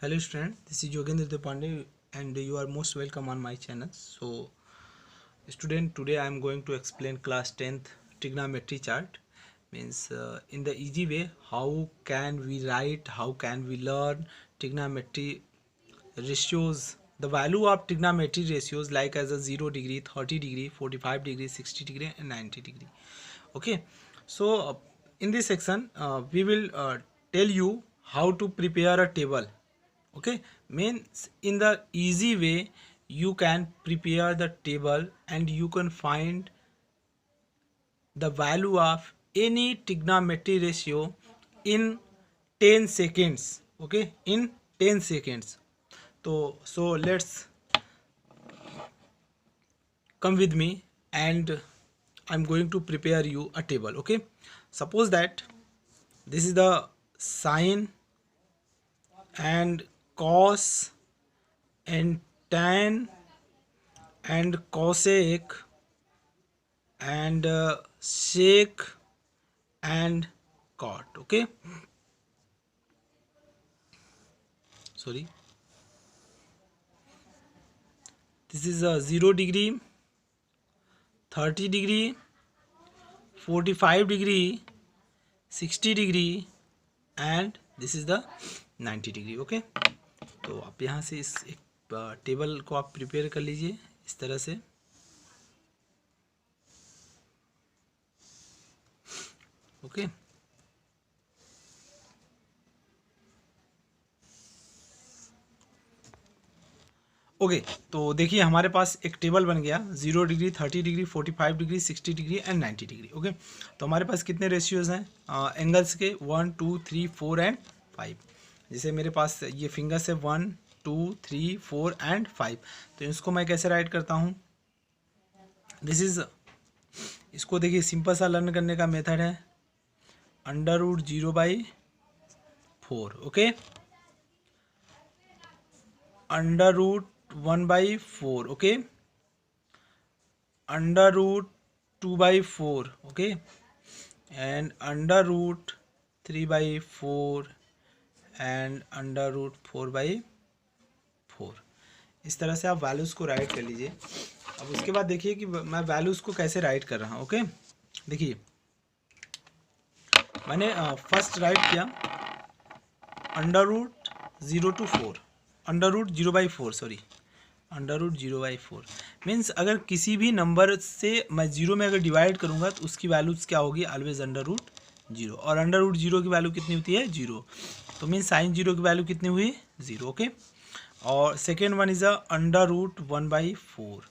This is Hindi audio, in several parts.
Hello student, this is Yogendra Depande and you are most welcome on my channel. So student, today I am going to explain class 10th trigonometry chart. Means in the easy way, how can we write, how can we learn trigonometry ratios, the value of trigonometry ratios like as a 0 degree, 30 degree, 45 degree, 60 degree and 90 degree. Okay, so in this section we will tell you how to prepare a table. Okay, means in the easy way you can prepare the table and you can find the value of any trigonometry ratio in 10 seconds. Okay, in 10 seconds. So let's come with me and I'm going to prepare you a table. Okay, suppose that this is the sine and cos and tan and cosec and sec and cot. Okay, sorry, this is a 0 degree, 30 degree, 45 degree, 60 degree and this is the 90 degree. Okay, तो आप यहाँ से इस एक टेबल को आप प्रिपेयर कर लीजिए इस तरह से. ओके, ओके तो देखिए हमारे पास एक टेबल बन गया 0 degree, 30 degree, 45 degree, 60 degree and 90 degree. Okay, तो हमारे पास कितने रेशियोज हैं एंगल्स के 1 2 3 4 एंड 5. जैसे मेरे पास ये फिंगर्स है 1 2 3 4 एंड 5. तो इसको मैं कैसे राइट करता हूँ, दिस इज, इसको देखिए सिंपल सा लर्न करने का मेथड है √0/4. Okay, √1/4. Okay, √2/4. Okay, and √3/4 and √4/4. इस तरह से आप वैल्यूज़ को राइट कर लीजिए. अब उसके बाद देखिए कि मैं वैल्यूज़ को कैसे राइट कर रहा हूँ. ओके, देखिए मैंने फर्स्ट राइट किया √0/4, √0/4 सॉरी, √0/4 मीन्स अगर किसी भी नंबर से मैं जीरो में अगर डिवाइड करूँगा तो उसकी वैल्यूज़ क्या होगी, ऑलवेज √0. और √0 की वैल्यू कितनी होती है, 0. तो मीन्स साइन 0 की वैल्यू कितनी हुई, 0. ओके, और सेकेंड वन इज़ √1/4.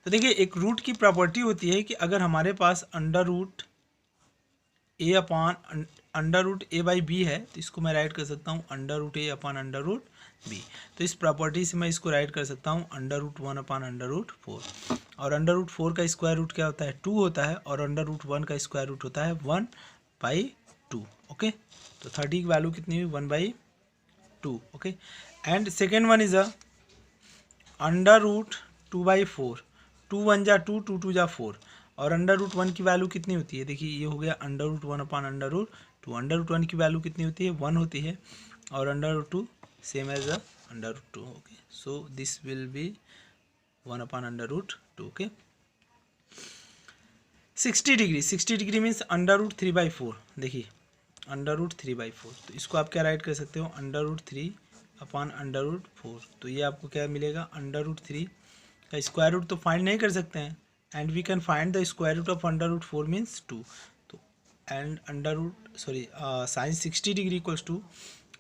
तो देखिए एक रूट की प्रॉपर्टी होती है कि अगर हमारे पास √a/b है तो इसको मैं राइट कर सकता हूँ √a/√b. तो इस प्रॉपर्टी से मैं इसको राइट कर सकता हूँ √1/√4. और √4 का स्क्वायर रूट क्या होता है, 2 होता है. और √1 का स्क्वायर रूट होता है 1/2. ओके, तो 30 की वैल्यू कितनी हुई, 1/2. Okay, and second one is √2/4. 2 1 जा 2, 2 2 जा 4. और √1 की वैल्यू कितनी होती है, देखिए ये हो गया √1/√2. √1 की वैल्यू कितनी होती है, 1 होती है. और √2 same as √2. Okay, so this will be 1/√2. Okay, 60 degree, 60 degree means √3/4. देखिए √3/4, तो इसको आप क्या राइट कर सकते हो, √3/√4. तो ये आपको क्या मिलेगा, √3 का स्क्वायर रूट तो फाइंड नहीं कर सकते हैं, and we can find the square root of √4 means 2. तो and sine 60 degree equals to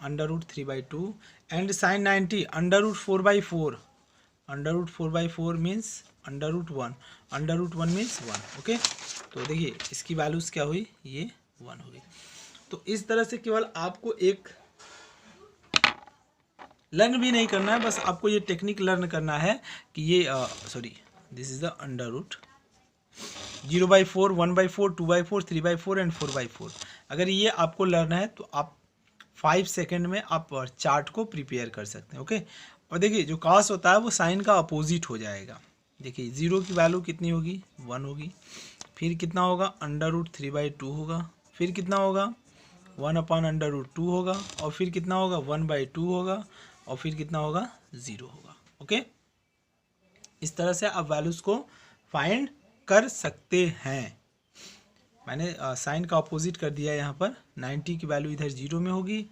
√3/2 and sine 90 √4/4. √4/4 means √1. √1 means 1. Okay, तो देखिए इसकी वैल्यूज़ क्या हुई, ये 1 हो गई. तो इस तरह से केवल आपको एक लर्न भी नहीं करना है, बस आपको ये टेक्निक लर्न करना है कि ये sorry, this is the √ 0/4, 1/4, 2/4, 3/4 and 4/4. अगर ये आपको लर्न है तो आप 5 सेकेंड में आप चार्ट को प्रिपेयर कर सकते हैं. ओके, और देखिए जो कॉस होता है वो साइन का अपोजिट हो जाएगा. देखिए 0 की वैल्यू कितनी होगी, 1 होगी. फिर कितना होगा, √3/2 होगा. फिर कितना होगा, 1/√2 होगा. और फिर कितना होगा, 1/2 होगा. और फिर कितना होगा 0 होगा। ओके, इस तरह से आप वैल्यूज़ को फाइंड कर सकते हैं। मैंने साइन का अपोजिट कर दिया यहाँ पर। 90 की वैल्यू इधर 0 में होगी,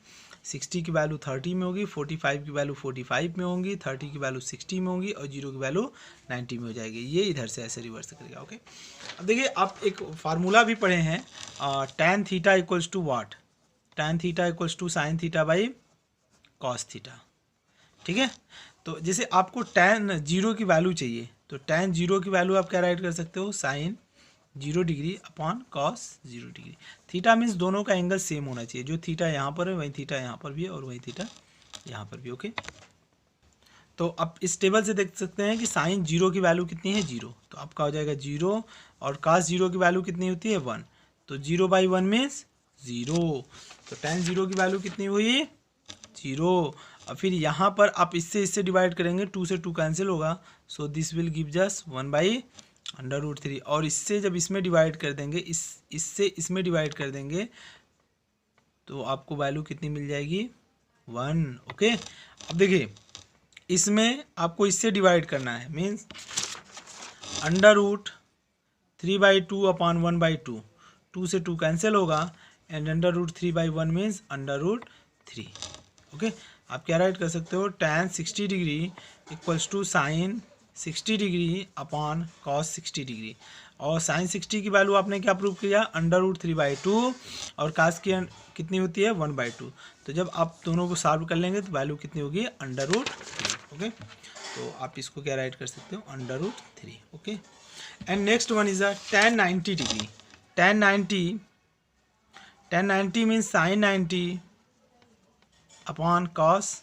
60 की वैल्यू 30 में होगी, 45 की वैल्यू 45 में होंगी, 30 की वैल्यू 60 में होगी और 0 की वैल्यू 90 में हो जाएगी। ये इधर से ऐसे रिवर्स करेगा। ओके, अब देखिए आप एक फार्मूला भी पढ़े हैं, tan theta equals to what, tan theta equals to sine theta by cos theta. ठीक है, तो जैसे आपको tan 0 की वैल्यू चाहिए तो tan 0 की वैल्यू आप क्या राइट कर सकते हो, sine 0 degree upon cos 0 degree. Theta means दोनों का एंगल सेम होना चाहिए, जो थीटा यहाँ पर है वही थीटा यहाँ पर भी है और वही थीटा यहाँ पर भी। ओके, तो आप इस टेबल से देख सकते हैं कि साइन 0 की वैल्यू कितनी है 0, तो आपका हो जाएगा 0 और कॉस 0 की वैल्यू कितनी होती है 1, तो 0/1 मीन्स 0, तो tan 0 की वैल्यू कितनी हुई 0। और फिर यहाँ पर आप इससे डिवाइड करेंगे, 2 से 2 कैंसिल होगा, सो दिस विल गिव जस्ट 1/√3। और इससे जब इसमें डिवाइड कर देंगे, इससे इसमें डिवाइड कर देंगे तो आपको वैल्यू कितनी मिल जाएगी 1। ओके, अब देखिए इसमें आपको इससे डिवाइड करना है, मीन्स √3/2 अपॉन 1/2, 2 से 2 कैंसिल होगा एंड √3/1 मीन्स √3। ओके, आप क्या राइट कर सकते हो, tan 60 degree equals to sine 60 degree upon cos 60 degree. और साइन 60 की वैल्यू आपने क्या प्रूव किया, √3/2 और कॉस की कितनी होती है 1/2। तो जब आप दोनों को सॉल्व कर लेंगे तो वैल्यू कितनी होगी √3। ओके, तो आप इसको क्या राइट कर सकते हो √3। Okay, and next one is tan 90 degree. tan 90 means sign 90 upon cos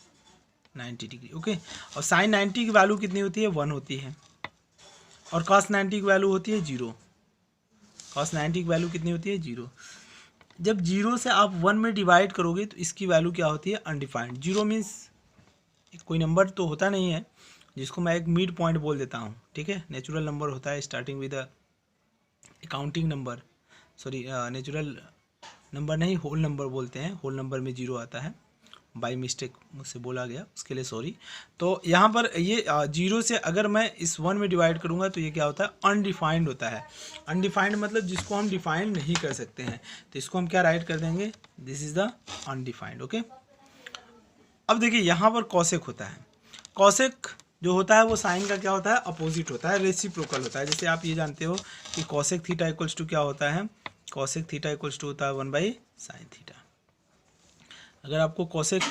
90 degree. Okay, और साइन 90 की वैल्यू कितनी होती है 1 होती है और कॉस 90 की वैल्यू होती है 0। कॉस 90 की वैल्यू कितनी होती है 0। जब 0 से आप 1 में डिवाइड करोगे तो इसकी वैल्यू क्या होती है अनडिफाइंड। 0 मीन्स कोई नंबर तो होता नहीं है, जिसको मैं एक मिड पॉइंट बोल देता हूँ। ठीक है, नेचुरल नंबर होता है starting with accounting number, sorry natural number नहीं, होल नंबर बोलते हैं, होल नंबर में 0 आता है, बाई मिस्टेक मुझसे बोला गया, उसके लिए सॉरी। तो यहाँ पर ये 0 से अगर मैं इस 1 में डिवाइड करूँगा तो ये क्या होता है अनडिफाइंड होता है। अनडिफाइंड मतलब जिसको हम डिफाइन नहीं कर सकते हैं, तो इसको हम क्या राइट कर देंगे, this is the undefined. Okay, अब देखिए यहाँ पर कॉसेक होता है। कॉसेक जो होता है वो साइन का क्या होता है अपोजिट होता है, रेसिप्रोकल होता है। जैसे आप ये जानते हो कि कॉसेक थीटा इक्वल्स टू क्या होता है, कॉसेक थीटा इक्वल्स टू होता है 1/sin थीटा। अगर आपको कॉसेक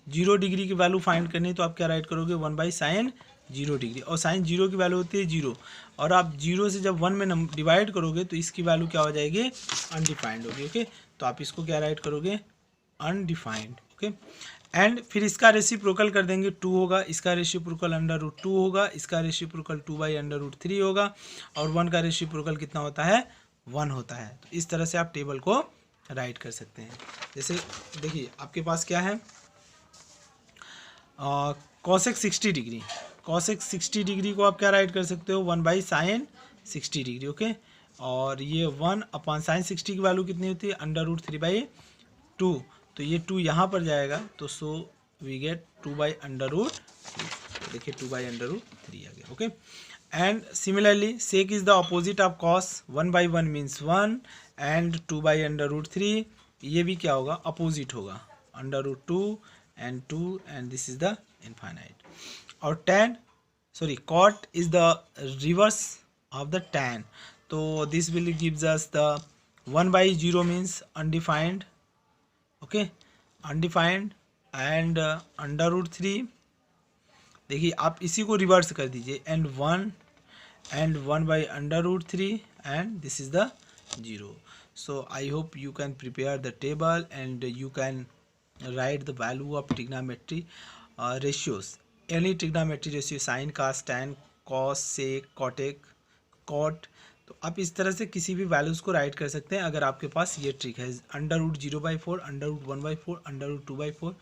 0 डिग्री की वैल्यू फाइंड करनी है तो आप क्या राइट करोगे 1/sin 0 डिग्री, और साइन 0 की वैल्यू होती है 0, और आप 0 से जब 1 में डिवाइड करोगे तो इसकी वैल्यू क्या हो जाएगी अनडिफाइंड होगी। ओके, तो आप इसको क्या राइट करोगे अनडिफाइंड। ओके, एंड फिर इसका रेसिप्रोकल कर देंगे 2 होगा, इसका रेसिप्रोकल √2 होगा, इसका रेसिप्रोकल 2/√3 होगा, और 1 का रेसिप्रोकल कितना होता है 1 होता है। तो इस तरह से आप टेबल को राइट कर सकते हैं। जैसे देखिए आपके पास क्या है कॉसेक 60 डिग्री, कॉसेक 60 डिग्री को आप क्या राइट कर सकते हो 1/sin 60 डिग्री। ओके, और ये 1 अपॉन साइन 60 की वैल्यू कितनी होती है √3/2, तो ये 2 यहाँ पर जाएगा तो सो वी गेट 2/√3, तो देखिए 2/√3 आ गया। Okay, and similarly sec is the opposite of cos, 1/1 means 1 and 2/√3, ये भी क्या होगा अपोजिट होगा √2 and 2 and this is the infinite। और tan sorry cot is the reverse of the tan, तो this will gives us the 1/0 means undefined। okay, undefined and √3, देखिए आप इसी को रिवर्स कर दीजिए and 1 and 1/√3 and this is the 0। so I hope you can prepare the table and you can write the value of trigonometry ratios, any trigonometry ratio, sin, cos, tan, cos, sec, cotec, cot। तो आप इस तरह से किसी भी वैल्यूज़ को राइट कर सकते हैं अगर आपके पास ये ट्रिक है, √0/4, √1/4, √2/4,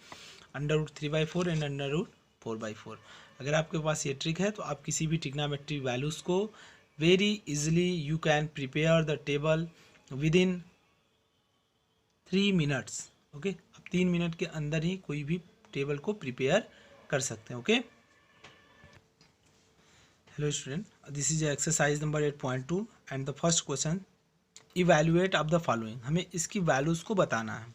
√3/4 एंड √4/4। अगर आपके पास ये ट्रिक है तो आप किसी भी ट्रिग्नोमेट्री वैल्यूज़ को very easily you can prepare the table with in 3 minutes. Okay, आप 3 मिनट के अंदर ही कोई भी टेबल को प्रिपेयर कर सकते हैं। Okay, hello student, this is exercise number 8.2 and the first question, evaluate of the following. हमें इसकी वैल्यूज को बताना है।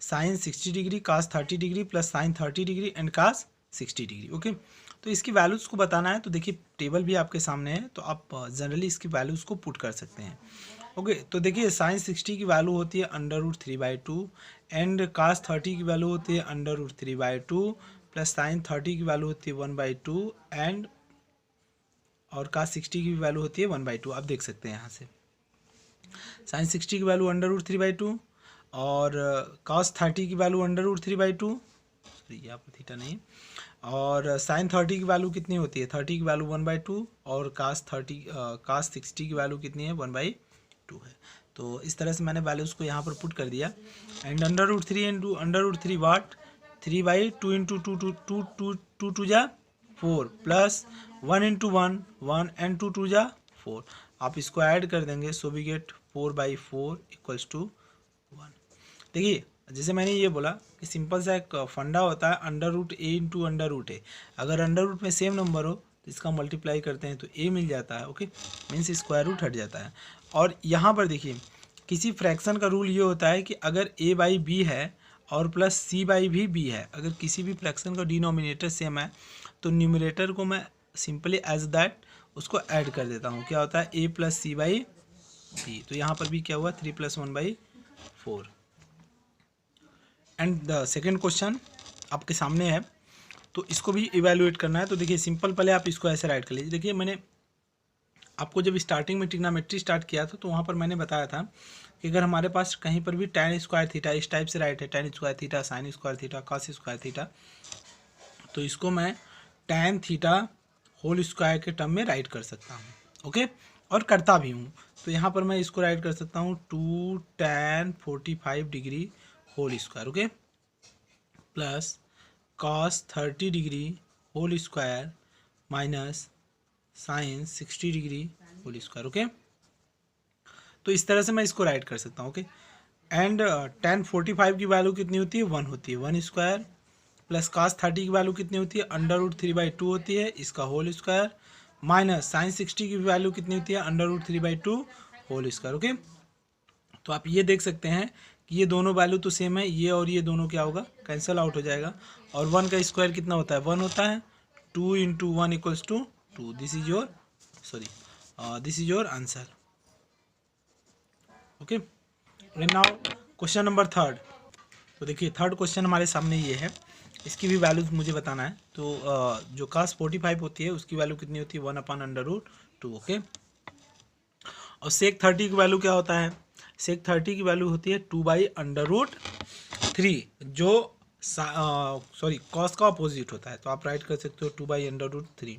Sine 60 degree, cos 30 degree plus sine 30 degree and cos 60 degree. Okay, तो इसकी वैल्यूज़ को बताना है। तो देखिए टेबल भी आपके सामने है, तो आप जनरली इसकी वैल्यूज़ को पुट कर सकते हैं। ओके, तो देखिए साइन 60 की वैल्यू होती है √3/2 एंड कास 30 की वैल्यू होती है √3/2 प्लस साइन 30 की वैल्यू होती है 1/2 एंड और कास 60 की वैल्यू होती है 1/2। आप देख सकते हैं यहाँ से साइन 60 की वैल्यू √3/2 और कास 30 की वैल्यू √3/2, सॉरी यहाँ पर थीटा नहीं, और साइन 30 की वैल्यू कितनी होती है, 30 की वैल्यू 1/2 और कास 60 की वैल्यू कितनी है, 1/2 है। तो इस तरह से मैंने वैल्यूज़ को यहाँ पर पुट कर दिया। एंड √3 इंटू √3 वाट, 3/2 इंटू 2 जा 4 प्लस 1 इंटू 1 एंड 2 जा 4। आप इसको ऐड कर देंगे, so we get 4/4 equals to 1। देखिए जैसे मैंने ये बोला कि सिंपल सा एक फंडा होता है √a इंटू √a। अगर अंडर में सेम नंबर हो तो इसका मल्टीप्लाई करते हैं तो a मिल जाता है। ओके, मीन्स स्क्वायर रूट हट जाता है। और यहाँ पर देखिए किसी फ्रैक्शन का रूल ये होता है कि अगर a/b है और प्लस c/b भी है, अगर किसी भी फ्रैक्शन का डिनोमिनेटर सेम है तो न्यूमरेटर को मैं सिंपली एज दैट उसको ऐड कर देता हूँ। क्या होता है a + c/b। तो यहाँ पर भी क्या हुआ 3 + 1/4। एंड द सेकेंड क्वेश्चन आपके सामने है, तो इसको भी इवैल्यूएट करना है। तो देखिए सिंपल, पहले आप इसको ऐसे राइट कर लीजिए। देखिए मैंने आपको जब स्टार्टिंग में ट्रिग्नोमेट्री स्टार्ट किया था तो वहाँ पर मैंने बताया था कि अगर हमारे पास कहीं पर भी tan स्क्वायर थीटा इस टाइप से राइट है, tan square theta, sine square theta, cos square theta, तो इसको मैं tan थीटा होल स्क्वायर के टर्म में राइट कर सकता हूँ। ओके, और करता भी हूँ। तो यहाँ पर मैं इसको राइट कर सकता हूँ 2 tan 45 degree whole square. Okay, plus cos 30 degree whole square minus sine 60 degree whole square. Okay, तो इस तरह से मैं इसको राइट कर सकता हूँ। ओके, एंड tan 45 की वैल्यू कितनी होती है, 1 होती है, 1 स्क्वायर प्लस cos 30 की वैल्यू कितनी होती है, √3/2 होती है, इसका होल स्क्वायर माइनस साइन 60 की वैल्यू कितनी होती है, √3/2 होल स्क्वायर। ओके, तो आप ये देख सकते हैं कि ये दोनों वैल्यू तो सेम है, ये और ये दोनों क्या होगा, कैंसिल आउट हो जाएगा। और 1 का स्क्वायर कितना होता है, 1 होता है। 2 × 1 = 2। This is your answer. Okay, now question number 3। तो देखिए थर्ड क्वेश्चन हमारे सामने ये है, इसकी भी वैल्यूज मुझे बताना है। तो जो cos 45 होती है उसकी वैल्यू कितनी होती है, 1/√2। ओके, और sec 30 की वैल्यू क्या होता है, sec 30 की वैल्यू होती है 2/√3, जो cos का अपोजिट होता है। तो आप राइट कर सकते हो 2/√3।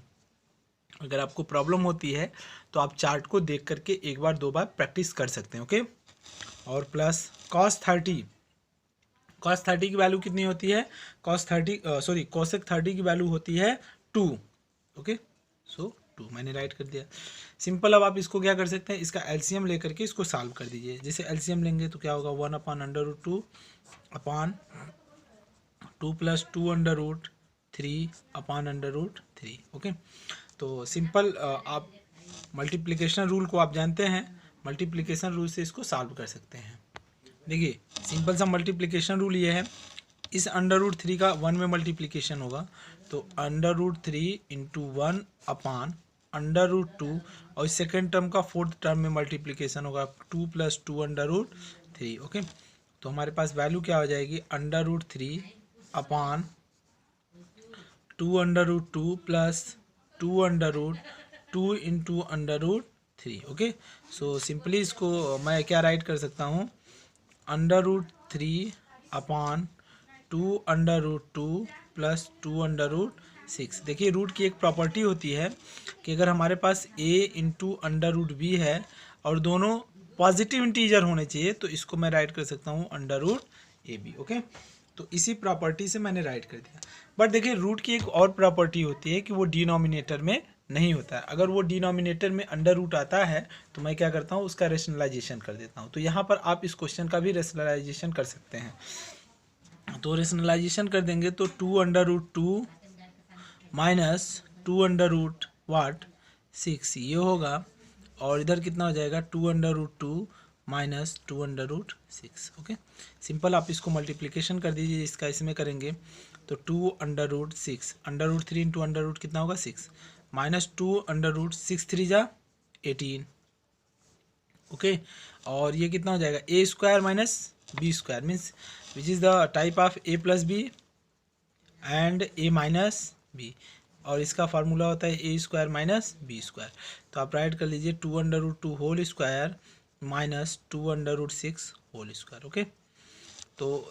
अगर आपको प्रॉब्लम होती है तो आप चार्ट को देख करके एक बार 2 बार प्रैक्टिस कर सकते हैं। ओके, और प्लस cos 30 की वैल्यू कितनी होती है, cosec 30 की वैल्यू होती है 2। ओके, सो 2 मैंने राइट कर दिया। सिंपल, अब आप इसको क्या कर सकते हैं, इसका एलसीएम लेकर के इसको सॉल्व कर दीजिए। जैसे एलसीएम लेंगे तो क्या होगा, 1/√2 अपॉन 2 + 2/√3/√3। ओके, तो सिंपल आप मल्टीप्लिकेशन रूल को आप जानते हैं, मल्टीप्लिकेशन रूल से इसको सॉल्व कर सकते हैं। देखिए सिंपल सा मल्टीप्लिकेशन रूल ये है, इस √3 का 1 में मल्टीप्लिकेशन होगा तो √3 × 1 अपॉन √2, और सेकेंड टर्म का फोर्थ टर्म में मल्टीप्लिकेशन होगा 2 + 2/√3। ओके, तो हमारे पास वैल्यू क्या हो जाएगी, √3 अपॉन 2/√2 प्लस 2/2 × √3। सो सिंपली इसको मैं क्या राइट कर सकता हूँ, √3 अपॉन 2/2 प्लस 2/6। देखिए रूट की एक प्रॉपर्टी होती है कि अगर हमारे पास a × √b है और दोनों पॉजिटिव इंटीजर होने चाहिए तो इसको मैं राइट कर सकता हूँ √ab। ओके, तो इसी प्रॉपर्टी से मैंने राइट कर दिया। बट देखिए रूट की एक और प्रॉपर्टी होती है कि वो डिनोमिनेटर में नहीं होता है। अगर वो डिनोमिनेटर में √ आता है तो मैं क्या करता हूँ, उसका रेशनलाइजेशन कर देता हूँ। तो यहाँ पर आप इस क्वेश्चन का भी रेशनलाइजेशन कर सकते हैं। तो रेशनलाइजेशन कर देंगे तो 2/2 माइनस 2√6 ये होगा, और इधर कितना हो जाएगा 2√2 माइनस 2√6। ओके, सिंपल आप इसको मल्टीप्लिकेशन कर दीजिए, इसका इसमें करेंगे तो 2√6 √3 इंटू अंडर कितना होगा 6 माइनस 2√6 3 जा 18। ओके, और ये कितना हो जाएगा A square minus B square means which is the type of A plus B and A minus B, और इसका फार्मूला होता है A square minus B square. तो आप राइट कर लीजिए 2√2 whole square minus 2√6 whole square. Okay, तो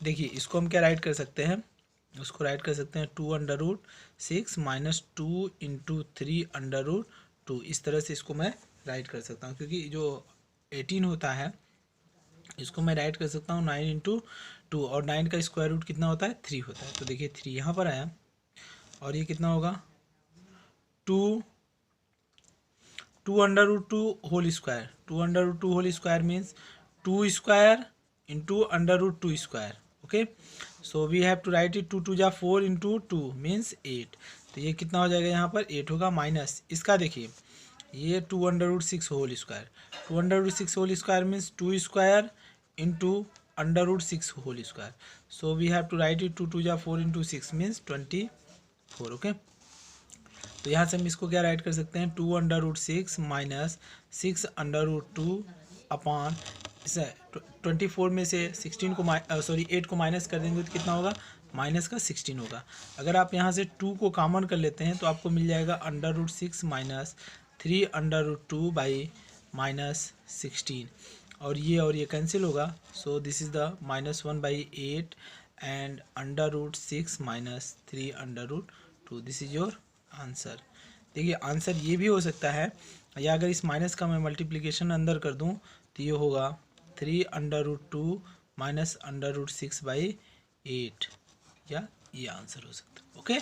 देखिए इसको हम क्या राइट कर सकते हैं, उसको राइट कर सकते हैं 2√6 माइनस 2 इंटू 3√2। इस तरह से इसको मैं राइट कर सकता हूँ, क्योंकि जो 18 होता है इसको मैं राइट कर सकता हूँ 9 इंटू 2, और 9 का स्क्वायर रूट कितना होता है 3 होता है। तो देखिए 3 यहाँ पर आया, और ये कितना होगा 2√2 whole square. 2√2 whole square means 2 square into √2 square. Okay, so we have to write it 2 2 जा 4 इंटू 2 मीन्स 8। तो ये कितना हो जाएगा यहाँ पर 8 होगा, माइनस इसका देखिए ये 2√6 whole square. 2√6 whole square means 2 square into √6 whole square. So we have to write it 2 2 जा 4 इंटू 6 मीन्स 24। ओके, तो यहाँ से हम इसको क्या राइट कर सकते हैं 2√6 माइनस 6√2 अपॉन 24 में से 16 को 8 को माइनस कर देंगे तो कितना होगा माइनस का 16 होगा। अगर आप यहाँ से 2 को कॉमन कर लेते हैं तो आपको मिल जाएगा √6 माइनस 3√2 बाई माइनस 16, और ये कैंसिल होगा। So this is the -1/8 and √6 minus 3√2, this is your answer. देखिए आंसर ये भी हो सकता है, या अगर इस माइनस का मैं मल्टीप्लिकेशन अंदर कर दूं तो ये होगा 3√2 माइनस √6/8, या ये आंसर हो सकता है। ओके,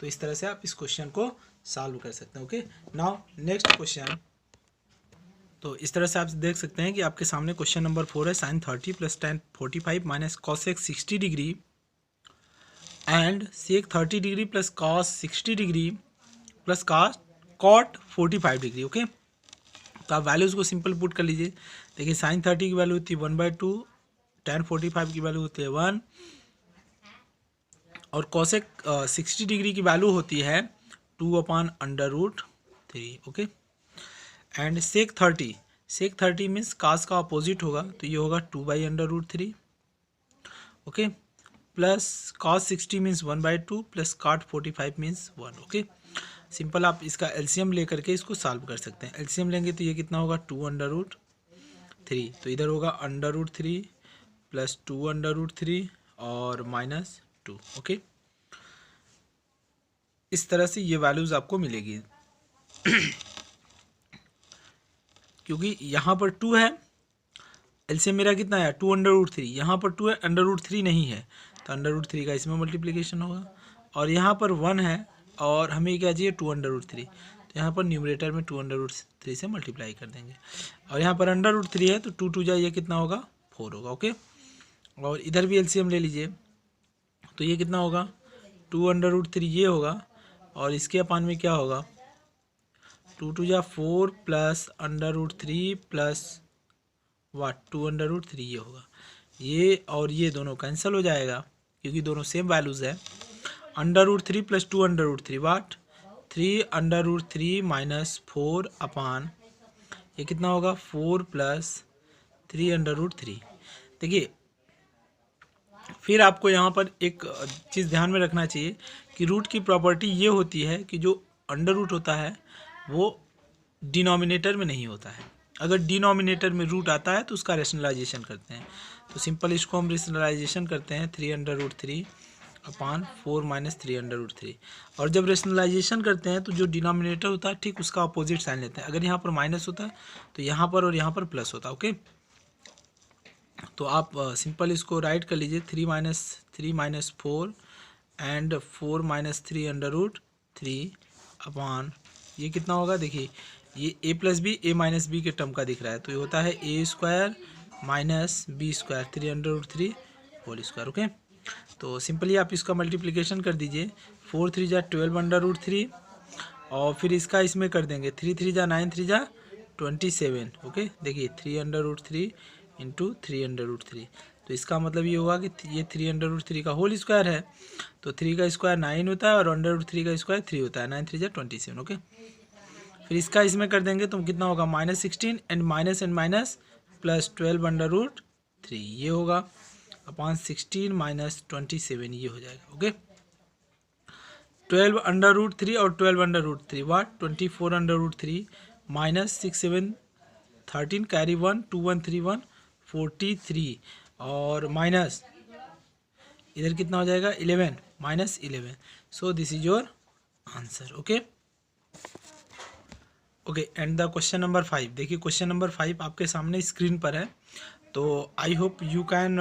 तो इस तरह से आप इस क्वेश्चन को सॉल्व कर सकते हैं। Okay, now next question. तो इस तरह से आप देख सकते हैं कि आपके सामने क्वेश्चन नंबर 4 है, sin 30 plus tan 45 minus cosec 60 degree and sec 30 degree plus cos 60 degree plus cot 45 degree. Okay, तो आप वैल्यूज़ को सिंपल पुट कर लीजिए। देखिए sin 30 की वैल्यू होती है 1/2, tan 45 की वैल्यू होती है 1, और cosec 60 डिग्री की वैल्यू होती है 2/√3। Okay, and sec 30 means cos का अपोजिट होगा, तो ये होगा 2/√3। Okay, plus cos 60 means 1/2 plus cot 45 means 1। Okay, simple आप इसका एलसीएम लेकर के इसको सॉल्व कर सकते हैं। एलसीएम लेंगे तो ये कितना होगा 2/3, तो इधर होगा √3 प्लस 2/3 और -2। ओके, इस तरह से ये वैल्यूज़ आपको मिलेगी। क्योंकि यहाँ पर 2 है, एलसीएम मेरा कितना है 2/3, यहाँ पर 2 है, √3 नहीं है, तो √3 का इसमें मल्टीप्लिकेशन होगा, और यहाँ पर 1 है और हमें क्या चाहिए 2/3, तो यहाँ पर न्यूमरेटर में 2/3 से मल्टीप्लाई कर देंगे, और यहाँ पर √3 है तो 2 2 जा ये कितना होगा 4 होगा। ओके, और इधर भी एलसीएम ले लीजिए तो ये कितना होगा 2/3 ये होगा, और इसके अपान में क्या होगा 2 2 जा 4 प्लस √3 प्लस 2/3 ये होगा, ये और ये दोनों कैंसिल हो जाएगा क्योंकि दोनों सेम वैल्यूज़ है। √3 प्लस 2/3 3/3 माइनस 4 अपान ये कितना होगा 4 प्लस 3/3। देखिए फिर आपको यहाँ पर एक चीज़ ध्यान में रखना चाहिए कि रूट की प्रॉपर्टी ये होती है कि जो अंडर रूट होता है वो डिनोमिनेटर में नहीं होता है। अगर डिनोमिनेटर में रूट आता है तो उसका रेशनलाइजेशन करते हैं, तो सिंपल इसको हम रेशनलाइजेशन करते हैं 3/3 अपान 4 माइनस 3/3, और जब रेशनलाइजेशन करते हैं तो जो डिनोमिनेटर होता है ठीक उसका अपोजिट साइन लेते हैं। अगर यहाँ पर माइनस होता है तो यहाँ पर और यहाँ पर प्लस होता है। ओके, तो आप सिंपल इसको राइट कर लीजिए 3 माइनस 4 एंड 4 माइनस 3/3 अपॉन ये कितना होगा, देखिए ये a plus b a minus b के टर्म का दिख रहा है, तो ये होता है a square minus B square 3/3 whole square. Okay, तो सिंपली आप इसका मल्टीप्लिकेशन कर दीजिए, 4 3 जा 12/√3 और फिर इसका इसमें कर देंगे, 3 3 जा 9 3 जा 27। ओके, देखिए 3/√3 इंटू 3/√3, तो इसका मतलब ये होगा कि ये 3/√3 का होल स्क्वायर है, तो 3 का स्क्वायर 9 होता है और √3 का स्क्वायर 3 होता है, 9 3 जा 27। ओके, फिर इसका इसमें कर देंगे तो कितना होगा, -16 एंड माइनस प्लस 12/√3 ये होगा अपॉन 16 माइनस 27 ये हो जाएगा। ओके, 12/√3 और 12/√3 वाट 24/√3 माइनस 6 7 13 कैरी 1 2 1 3 1 43 और माइनस इधर कितना हो जाएगा 11 -11। So this is your answer. Okay okay, and the question number 5। देखिए क्वेश्चन नंबर 5 आपके सामने स्क्रीन पर है, तो I hope you can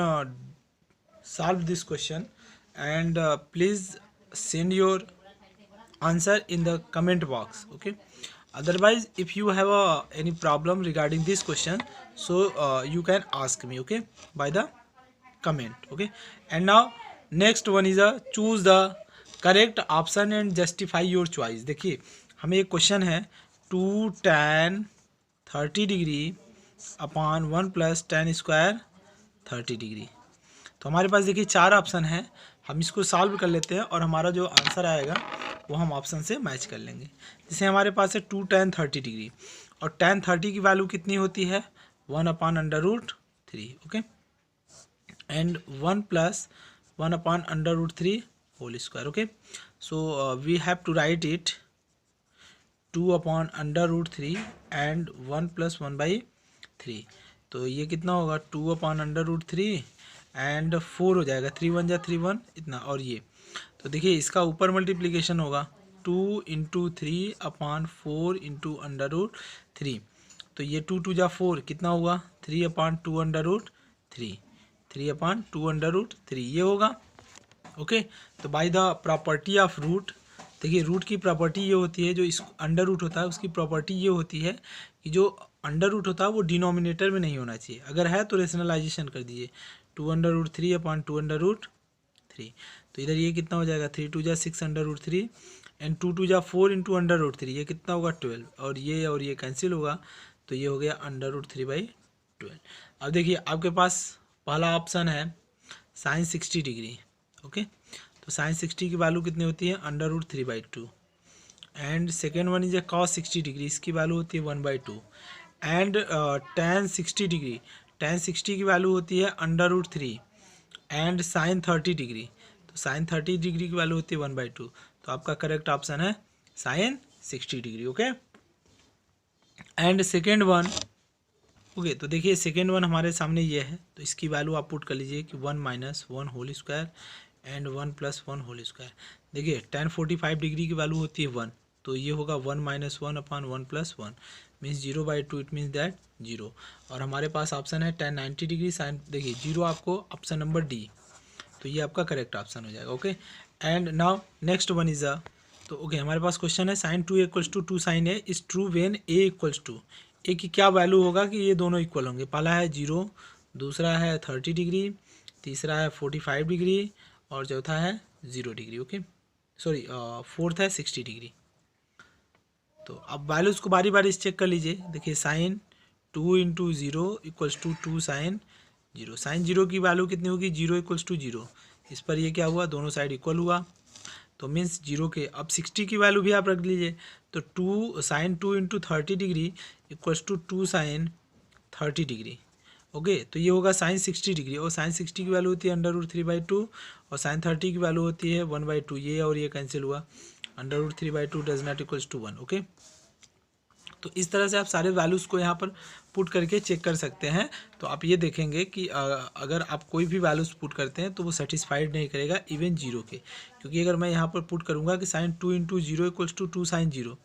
solve this question and please send your answer in the comment box. Okay, otherwise if you have any problem regarding this question, so you can ask me, okay, by the comment. Okay, and now next one is choose the correct option and justify your choice. देखिए हमें एक क्वेश्चन है 2 tan 30 degree upon 1 plus tan square 30 degree. तो हमारे पास देखिए 4 ऑप्शन है, हम इसको सॉल्व कर लेते हैं और हमारा जो आंसर आएगा वो हम ऑप्शन से मैच कर लेंगे। जैसे हमारे पास है 2 tan 30 डिग्री और tan 30 की वैल्यू कितनी होती है 1/√3। Okay, and 1 plus 1/√3 whole square. Okay, so we have to write it 2/√3 and 1 plus 1/3। तो ये कितना होगा 2/√3 एंड 4 हो जाएगा, 3 1 जा 3 1 इतना, और ये तो देखिए इसका ऊपर मल्टीप्लिकेशन होगा 2 × 3/4 × √3। तो ये 2 2 जा 4 कितना होगा 3/2√3, 3/2√3 ये होगा। ओके, तो by the property of root, देखिए रूट की प्रॉपर्टी ये होती है, जो इस अंडर रूट होता है उसकी प्रॉपर्टी ये होती है कि जो अंडर रूट होता है वो डिनोमिनेटर में नहीं होना चाहिए, अगर है तो रेशनलाइजेशन कर दीजिए 2/3/2√3। तो इधर ये कितना हो जाएगा 3 2 जा 6/√3 एंड 2 2 जा 4 × √3, ये कितना होगा 12, और ये कैंसिल होगा, तो ये हो गया √3/12। अब देखिए आपके पास पहला ऑप्शन है sin 60 डिग्री। ओके, तो sin 60 की वैल्यू कितनी होती है √3/2 and second one is cos 60 degree, इसकी वैल्यू होती है 1/2 एंड tan 60 डिग्री, tan 60 की वैल्यू होती है √3 एंड sin 30 डिग्री, तो sin 30 डिग्री की वैल्यू होती है 1/2। तो आपका करेक्ट ऑप्शन है sin 60 degree. Okay, and second one, okay, तो देखिए सेकेंड वन हमारे सामने ये है, तो इसकी वैल्यू आप पुट कर लीजिए कि 1 - 1 whole square and 1 + 1 whole square. देखिए tan 45 डिग्री की वैल्यू होती है 1, तो ये होगा 1 - 1/1 + 1 मीन्स 0/2, इट मीन्स दैट 0। और हमारे पास ऑप्शन है tan 90 डिग्री साइन, देखिए 0 आपको ऑप्शन नंबर डी, तो ये आपका करेक्ट ऑप्शन हो जाएगा। Okay, and now next one is तो ओके हमारे पास क्वेश्चन है sin 2 = 2 sin A is true when A = ए की क्या वैल्यू होगा कि ये दोनों इक्वल होंगे। पहला है 0, दूसरा है 30 डिग्री, तीसरा है 45 डिग्री और चौथा है 0 डिग्री। ओके, सॉरी फोर्थ है 60 डिग्री। तो अब वैल्यूज को बारी बारी चेक कर लीजिए। देखिए sin 2 × 0 = 2 sin 0, sin 0 की वैल्यू कितनी होगी 0 = 0, इस पर ये क्या हुआ दोनों साइड इक्वल हुआ, तो मीन्स 0 के। अब 60 की वैल्यू भी आप रख लीजिए, तो 2 sin 2 × 30 degree = 2 sin 30 degree. Okay, तो ये होगा sin 60 डिग्री, और sin 60 की वैल्यू होती है √3/2 और sin 30 की वैल्यू होती है 1/2, ये और ये कैंसिल हुआ, √3/2 does not equals to 1। Okay, तो इस तरह से आप सारे वैल्यूज़ को यहाँ पर पुट करके चेक कर सकते हैं। तो आप ये देखेंगे कि अगर आप कोई भी वैल्यूज़ पुट करते हैं तो वो सेटिस्फाइड नहीं करेगा इवन 0 के, क्योंकि अगर मैं यहाँ पर पुट करूँगा कि sin 2 × 0 = 2 sin 0,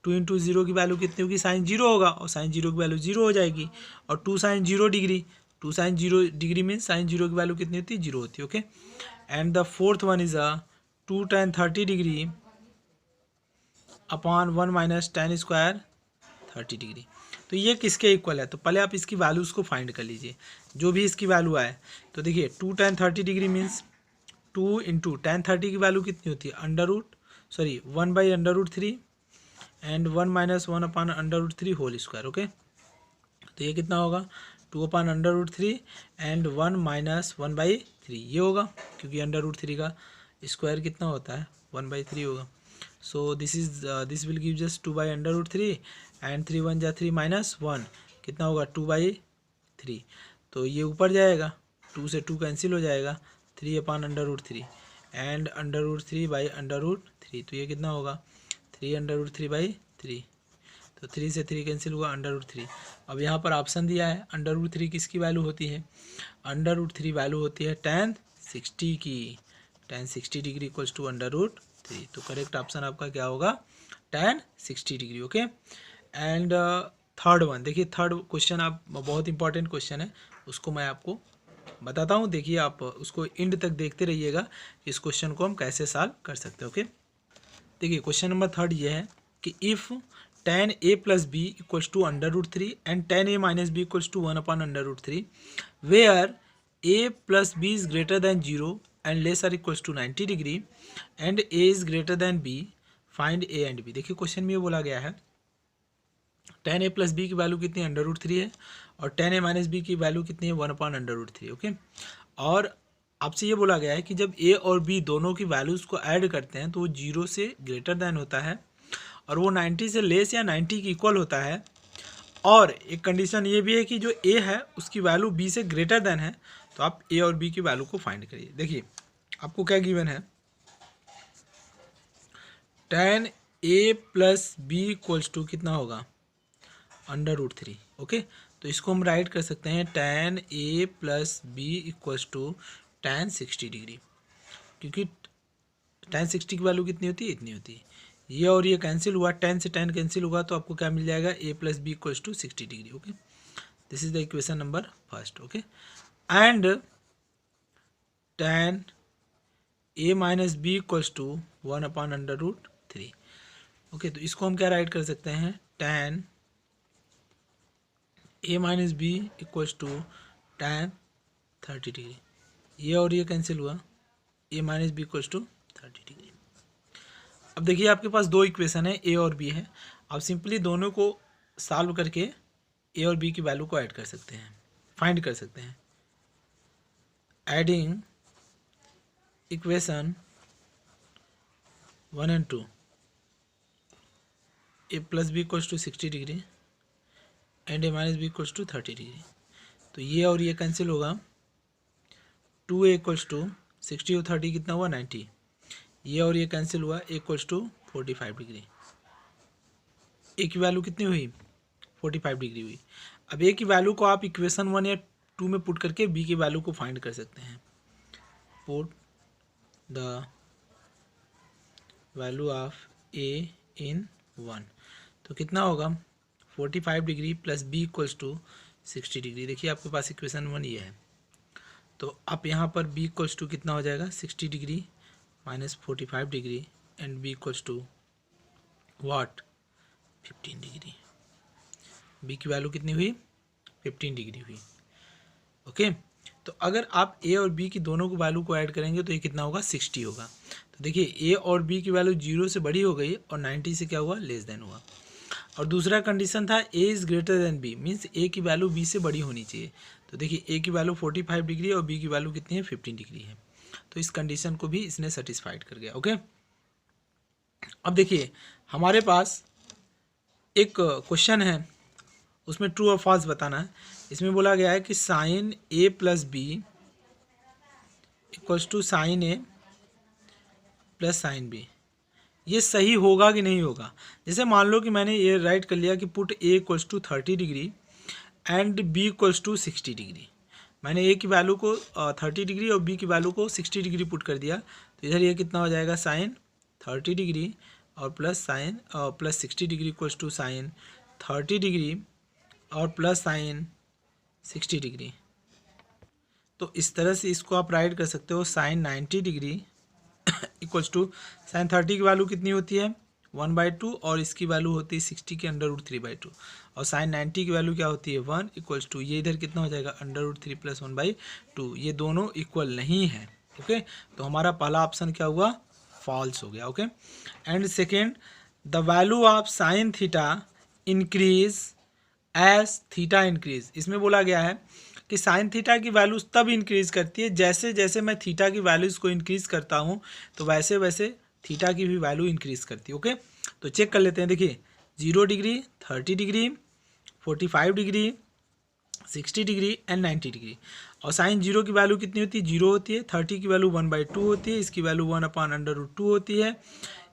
2 × 0 की वैल्यू कितनी होगी sin 0 होगा, और sin 0 की वैल्यू 0 हो जाएगी, और 2 sin 0 degree, 2 sin 0 degree mean sin 0 की वैल्यू कितनी होती है 0 होती है। Okay, and the fourth one is 2 tan 30 degree upon 1 - tan square 30 degree. तो ये किसके इक्वल है, तो पहले आप इसकी वैल्यूज़ को फाइंड कर लीजिए, जो भी इसकी वैल्यू आए। तो देखिए 2 tan 30 degree means 2 into tan 30 की वैल्यू कितनी होती है 1/√3 and 1 minus 1/√3 whole square. Okay, तो ये कितना होगा 2/√3 एंड 1 माइनस 1/3 ये होगा, क्योंकि √3 का स्क्वायर कितना होता है 1/3 होगा। सो this will give just 2/√3 and 3 1 जा 3 माइनस 1 कितना होगा 2/3। तो ये ऊपर जाएगा, 2 से 2 कैंसिल हो जाएगा, 3/√3 एंड √3/√3, तो ये कितना होगा 3/√3/3। तो 3 से 3 कैंसिल हुआ, √3। अब यहाँ पर ऑप्शन दिया है √3 किसकी वैल्यू होती है, √3 वैल्यू होती है tan 60 की, tan 60 डिग्री इक्वल्स टू √3। तो करेक्ट ऑप्शन आपका क्या होगा tan 60 degree. Okay, and third one देखिए, थर्ड क्वेश्चन आप बहुत इंपॉर्टेंट क्वेश्चन है, उसको मैं आपको बताता हूँ। देखिए आप उसको एंड तक देखते रहिएगा, इस क्वेश्चन को हम कैसे सॉल्व कर सकते हैं। ओके, देखिए क्वेश्चन नंबर थर्ड ये है कि if tan a plus b equals to √3 and tan a minus b equals to 1/√3 where a plus b is greater than 0 and less or equals to 90 degree and a is greater than b, find a and b। देखिए क्वेश्चन में ये बोला गया है tan a प्लस बी की वैल्यू कितनी है √3 है और tan a माइनस बी की वैल्यू कितनी है 1/√3। ओके, और आपसे ये बोला गया है कि जब a और b दोनों की वैल्यूज़ को ऐड करते हैं तो वो 0 से ग्रेटर दैन होता है और वो 90 से लेस या 90 की इक्वल होता है। और एक कंडीशन ये भी है कि जो a है उसकी वैल्यू b से ग्रेटर दैन है। तो आप a और b की वैल्यू को फाइंड करिए। देखिए आपको क्या गिवन है, tan a plus b equals to कितना होगा √3। ओके, तो इसको हम राइट कर सकते हैं tan a plus b equals to tan 60 degree, क्योंकि tan 60 की वैल्यू कितनी होती है इतनी होती है। ये और ये कैंसिल हुआ, 10 से 10 कैंसिल होगा, तो आपको क्या मिल जाएगा a plus b equals to 60 degree. Okay, this is the equation number first. Okay, and tan a minus b equals to 1/√3। Okay, तो इसको हम क्या राइट कर सकते हैं tan a minus b equals to tan 30 degree. ये और ये कैंसिल हुआ, a minus b equals to 30 degree. अब देखिए आपके पास दो इक्वेशन है a और b है, आप सिंपली दोनों को सॉल्व करके a और b की वैल्यू को ऐड कर सकते हैं, फाइंड कर सकते हैं। Adding equation 1 and 2, a plus b equals to 60 degree and a minus b equals to 30 degree. तो ये और ये कैंसिल होगा, 2a इक्वल्स टू 60 और 30 कितना हुआ 90। ये और ये कैंसिल हुआ, a equals to 45 degree. a की वैल्यू कितनी हुई 45 डिग्री हुई। अब a की वैल्यू को आप इक्वेशन 1 या 2 में पुट करके b की वैल्यू को फाइंड कर सकते हैं। Put the value of a in 1, तो कितना होगा 45 degree plus b equals to 60 degree. देखिए आपके पास इक्वेशन 1 ये है, तो आप यहाँ पर b इक्वल्स टू कितना हो जाएगा 60 degree minus 45 degree and b equals to what 15 degree. b की वैल्यू कितनी हुई 15 डिग्री हुई। ओके, तो अगर आप a और b की दोनों को वैल्यू को ऐड करेंगे तो ये कितना होगा 60 होगा। तो देखिए a और b की वैल्यू 0 से बड़ी हो गई और 90 से क्या हुआ लेस देन हुआ। और दूसरा कंडीशन था a is greater than b, means a की वैल्यू b से बड़ी होनी चाहिए। तो देखिए a की वैल्यू 45 डिग्री और b की वैल्यू कितनी है 15 डिग्री है, तो इस कंडीशन को भी इसने सेटिस्फाइड कर गया। ओके, अब देखिए हमारे पास एक क्वेश्चन है, उसमें ट्रू और फॉल्स बताना है। इसमें बोला गया है कि sine a plus b equals to sine a plus sine b, ये सही होगा कि नहीं होगा। जैसे मान लो कि मैंने ये राइट कर लिया कि put a equals to 30 degree and b equals to 60 degree. मैंने a की वैल्यू को 30 डिग्री और b की वैल्यू को 60 डिग्री पुट कर दिया, तो इधर ये कितना हो जाएगा साइन 30 डिग्री और plus sine plus 60 degree equals to sine 30 degree और प्लस साइन 60 डिग्री। तो इस तरह से इसको आप राइट कर सकते हो sine 90 degree equals to sine 30 की वैल्यू कितनी होती है 1/2 और इसकी वैल्यू होती है 60 की √3/2 और साइन 90 की वैल्यू क्या होती है 1 इक्वल्स टू ये इधर कितना हो जाएगा √3 + 1/2। ये दोनों इक्वल नहीं है। ओके, तो हमारा पहला ऑप्शन क्या हुआ, फॉल्स हो गया। Okay, and second, the value of sine theta increase as theta increase. इसमें बोला गया है कि साइन थीटा की वैल्यूज तब इंक्रीज करती है जैसे जैसे मैं थीटा की वैल्यूज को इंक्रीज करता हूँ, तो वैसे वैसे थीटा की भी वैल्यू इंक्रीज करती है। ओके, तो चेक कर लेते हैं। देखिए 0 degree, 30 degree, 45 degree, 60 degree and 90 degree. और साइन 0 की वैल्यू कितनी होती है, 0 होती है। 30 की वैल्यू 1/2 होती है, इसकी वैल्यू 1/√2 होती है,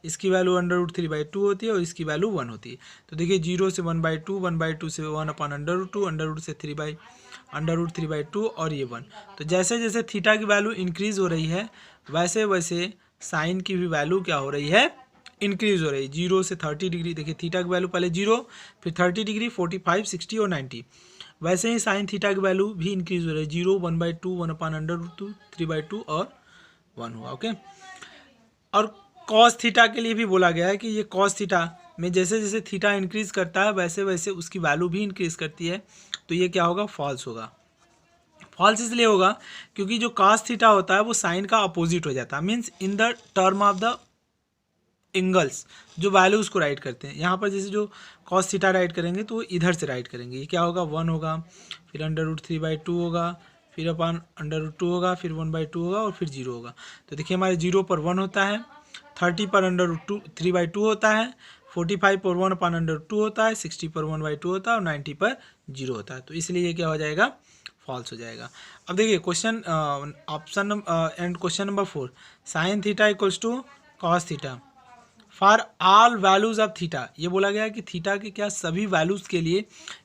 इसकी वैल्यू √3/2 होती है और इसकी वैल्यू 1 होती है। तो देखिए 0 से 1/2, 1/2 से 1/√2, √2 से 3/√3/2 और ये 1। तो जैसे जैसे थीटा की वैल्यू इंक्रीज हो रही है वैसे वैसे साइन की भी वैल्यू क्या हो रही है, इंक्रीज हो रही है। 0 से 30 डिग्री, देखिए थीटा की वैल्यू पहले 0, फिर 30 डिग्री, 45, 60 और 90। वैसे ही साइन थीटा की वैल्यू भी इंक्रीज हो रही है। 0, 1/2, 1/√2, 3/2 और 1 हुआ। ओके, और कॉस थीटा के लिए भी बोला गया है कि ये कॉस थीटा में जैसे जैसे थीटा इंक्रीज करता है वैसे वैसे उसकी वैल्यू भी इंक्रीज करती है। तो ये क्या होगा, फॉल्स होगा। फॉल्स इसलिए होगा क्योंकि जो कॉस थीटा होता है वो साइन का अपोजिट हो जाता है, means in the term of the angles, जो वैल्यूज़ को राइट करते हैं। यहाँ पर जैसे जो कॉस थीटा राइट करेंगे तो इधर से राइट करेंगे। ये क्या होगा, 1 होगा, फिर √3/2 होगा, फिर अपन √2 होगा, फिर 1/2 होगा और फिर 0 होगा। तो देखिए हमारे 0 पर 1 होता है, 30 पर √3/2 होता है, 45 पर 1/√2 होता है, 60 पर 1/2 होता है और 90 पर 0 होता है। तो इसलिए ये क्या हो जाएगा, फॉल्स हो जाएगा। अब देखिए question option and question number 4, sine theta equals to cos theta for all values of theta. ये बोला गया है कि थीटा के क्या सभी वैल्यूज़ के लिए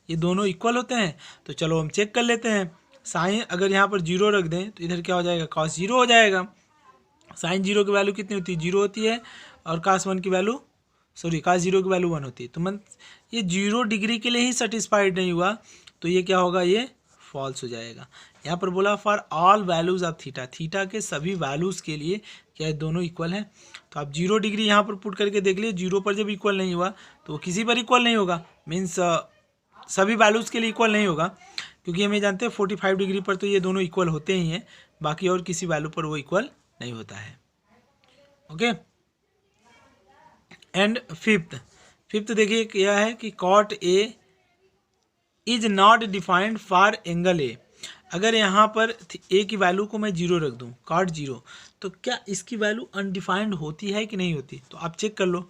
ये दोनों इक्वल होते हैं। तो चलो हम चेक कर लेते हैं। साइन अगर यहाँ पर 0 रख दें तो इधर क्या हो जाएगा, कॉस 0 हो जाएगा। साइन 0 की वैल्यू कितनी होती है, 0 होती है, और कॉस 1 की वैल्यू कॉस 0 की वैल्यू 1 होती है। तो मन ये 0 डिग्री के लिए ही सेटिस्फाइड नहीं हुआ, तो ये क्या होगा, ये फॉल्स हो जाएगा। यहाँ पर बोला for all values of theta, theta के सभी वैल्यूज़ के लिए क्या है, दोनों इक्वल हैं। तो आप 0 डिग्री यहाँ पर पुट करके देख लिए, 0 पर जब इक्वल नहीं हुआ तो वो किसी पर इक्वल नहीं होगा, मीन्स सभी वैल्यूज़ के लिए इक्वल नहीं होगा, क्योंकि हम ये जानते हैं 45 डिग्री पर तो ये दोनों इक्वल होते ही हैं, बाकी और किसी वैल्यू पर वो इक्वल नहीं होता है। ओके, एंड फिफ्थ देखिए क्या है कि cot A is not defined for angle A. अगर यहाँ पर ए की वैल्यू को मैं 0 रख दूँ, कॉट 0, तो क्या इसकी वैल्यू अनडिफाइंड होती है कि नहीं होती। तो आप चेक कर लो,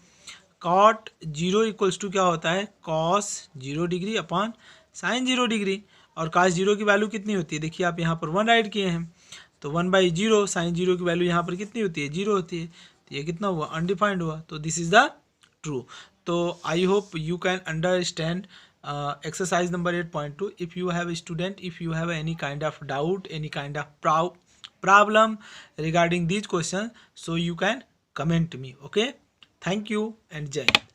कॉट 0 इक्वल्स टू क्या होता है, cos 0 degree upon sine 0 degree. और कॉस 0 की वैल्यू कितनी होती है, देखिए आप यहाँ पर 1 राइट किए हैं, तो 1/0 साइन 0 की वैल्यू यहाँ पर कितनी होती है, 0 होती है। तो ये कितना हुआ, अनडिफाइंड हुआ। तो दिस इज द ट्रू। तो I hope you can understand exercise number 8.2. If you have a student, if you have any kind of doubt, any kind of problem regarding these questions, so you can comment me. Okay, thank you and Jai Hind.